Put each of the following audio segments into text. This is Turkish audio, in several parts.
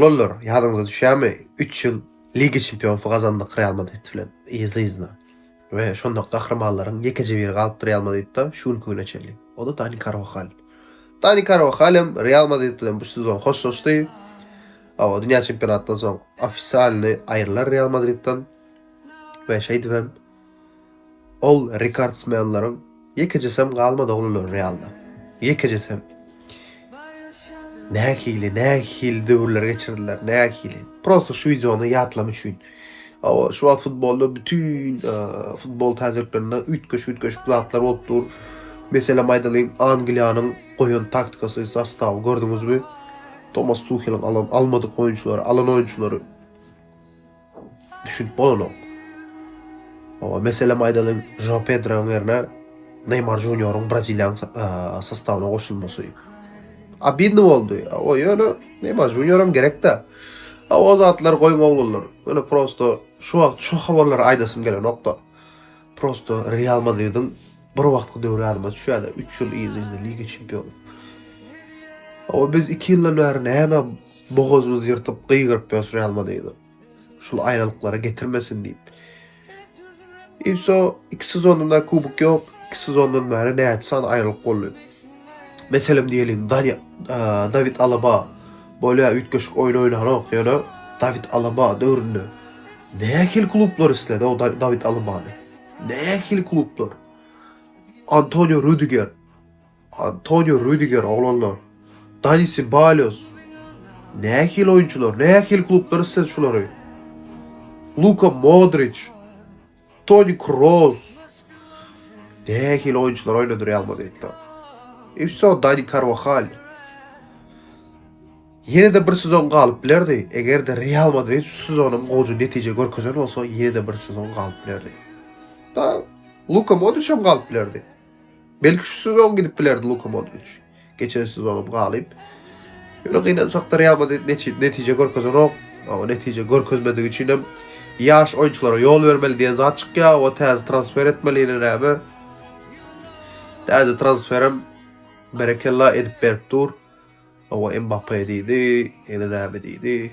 Oğlanlar, yadınıza düşämi? 3 ýyl Liga çempionluğu kazandyk Real Madrid bilen. Izna. Ve şonda kahramanlaryň ýekeje biri galypdy Real Madridda şuny köne çeldi. O da Dani Carvajal. Dani Carvajal hem Real Madrid bilen bu sezon hoşlaşdy. Awa dünýä çempionatyndan soň ofisalny aýrylar Real Madridden. Ve şey diýem, ol rekordsmenlaryň ýekejesem galmady oğlanlar Realda. Ýekejesem nähili döwürler geçirdiler, nähili. Prosto şu videonu ýatlam üçin. Awa şu wagt futbolda bütün futbol täzeliklerinde ütköş zatlar bolupdyr. Mesela maýdalyň Angliýanyň goýun taktikasy sastawy gördüňizmi? Thomas Tuchel'in almadyk oýunçulary, alan oýunçulary düşünip bolanok. Awa mesela maýdalyň João Pedro'ň ýerine Neymar Junior'un Braziliýan sastawyna goşulmasy. Abidni oldu. O ýöne Neymar Junior'um gerekde. O zatlar goýmaglylar. Öne prosto şu wagt şu habarlar aýdasym gelen nokta. Prosto Real Madrid'in bir wagtky döwri adyma düşýärdi. 3 ýyl izinde Liga çempionu. O biz 2 ýyldan bäri näme bogozumyzy ýyrtyp gyýgyryp ýörs Real Madrid'i. Şol aýrylyklara getirmesin diýip. Ýa-da 2 sezonda kubok ýok, 2 sezondan bäri näçe aýrylyk boldy. Meselem diyelim David Alaba böyle ütköşük oyun oynanok ýöne David Alaba döwründe nähili klublar isledi o David Alabany. Nähili klublar. Antonio Rüdiger oğlanlar. Dani Ceballos. Nähili oyunçular, nähili klublar isledi şulary. Luka Modric, Toni Kroos. Nähili oyunçular oynady Real Madrid'de. Ifso Dani Carvajal. Yine de bir sezon galyp bilerdi. Eger de Real Madrid şu sezonun goýjy netije görkezen bolsa, yine de bir sezon galyp bilerdi. Da Luka Modric hem galyp bilerdi. Belki şu sezon gidip bilerdi Luka Modric. Geçen sezonum galyp. Ýöne gynansak da Real Madrid netije görkezen ok. Ama netije görkezmediği için hem ýaş oyunçulara ýol bermeli diýen zat çykýar. O täze transfer etmeliýine näme? Täze transferim berekella edip berip dur. O Mbappé diýdi, ene näme diýdi.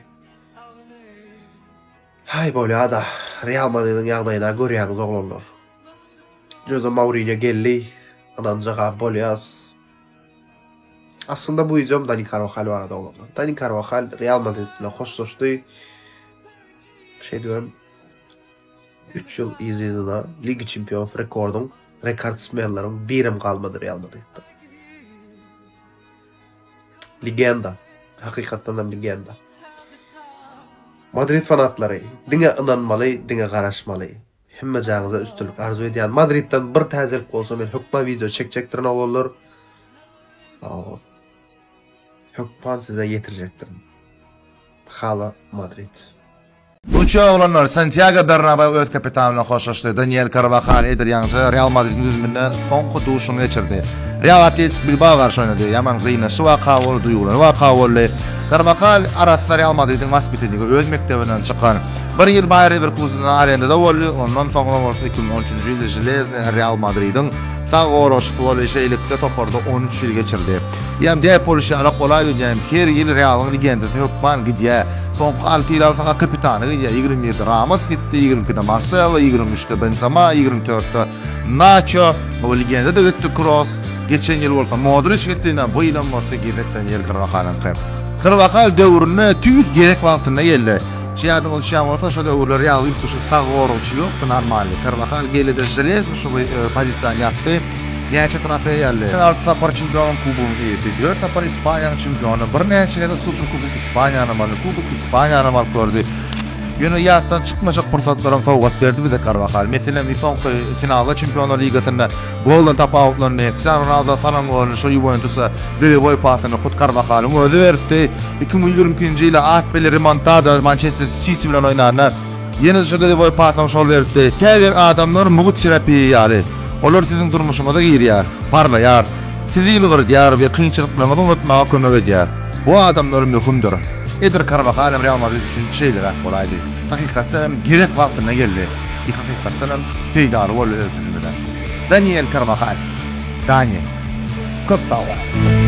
Hay bolýada Real Madrid'in ýagdaýyna görýäňiz oglanlar. Jose Mourinho geldi, ananja gap bolýas. Aslında bu ýyjam Dani Carvajal barada oglanlar. Dani Carvajal Real Madrid bilen hoşlaşdy. Şey diýem, 3 ýyl izinde Liga çempionluğu rekordun rekordsmenlaryň birim galmady Real Madrid'de. Legenda. Hakykatdan hem legenda. Madrid fanatlary diňe ynanmaly, diňe garaşmaly. Hemme jagyza üstünlük arzu edýän Madridden bir täzelik bolsa men hökma video çekjekdirin oglanlar. Hökman size yetirjekdirin. Hala Madrid. Buçu oğlanlar Santiago Bernabéu öz kapitanyna hoşlaşdy. Daniel Carvajal edir ýaňça Real Madrid'in üzüminde soňky duşuny geçirdi. Real Atletico Bilbao garşy oynady. Ýaman gynasy waka bolup duýulan waka boldy. Carvajal arasynda Real Madrid'in maspitiniňi öz mektebinden çykan. 1 ýyl Bayer Leverkusen'da arendada boldy. Ondan soňra 2013-nji ýylda Železny Real Madrid'in Sagoroş futbolçylikde toparda 13 ýyl geçirdi. Ýam diýip bolýar alak bolaýdy diýen her ýyl Real'yň legendasy Hukman gidýär. Soňky 6 ýyl alsa kapitany gidýär. 27 Ramos gitdi, 22-de Marcelo, 23-de Benzema, 24-de Nacho, bu legenda da gitdi Kroos. Geçen ýyl bolsa Modric gitdi, bu ýyl bolsa giretden ýer Carvajal'yň kyp. Carvajal döwrüne tüýüz gerek wagtyna geldi. Şeýadyň uşagy bolsa şo döwürler ýaly ýurtdyşy sagorçy ýok, normal. Carvajal geldi Železny şu pozisiýany ýapdy. Näçe trofey ýaly. Alta par çempion kubogyny ýeti. 4 par Ispaniýa çempionu, bir näçe de Super Kubok Ispaniýany mal, Kubok Ispaniýany mal gördü. Ýöne ýatdan çykmajak pursatlaryň sowgat berdi bize Carvajal. Meselem soňky finalda Çempionlar Ligasynda goldan tapawutlaryny Cristiano Ronaldo falan golny şu Juventus'a gol pasyny Hut Carvajal'yň özü berdi. 2022-nji ýyla atbeli remontada Manchester City bilen oynanlar. Ýene şu gol pasyny şol berdi. Käbir adamlar mugut terapiýa ýaly. Olar siziň durmuşyňyza girýär, parlaýar. Sizi ýylgyrýar we kynçylyklardan ötmäge kömek edýär. Bu adamlar möhümdir. Edir Carvajal Real Madrid üçin şeýler bolaydy. Hakykatdan gerek wagtyna geldi. Hakykatdan peýdary bolup özüňden. Daniel Carvajal. Daniel. Köp sağ ol.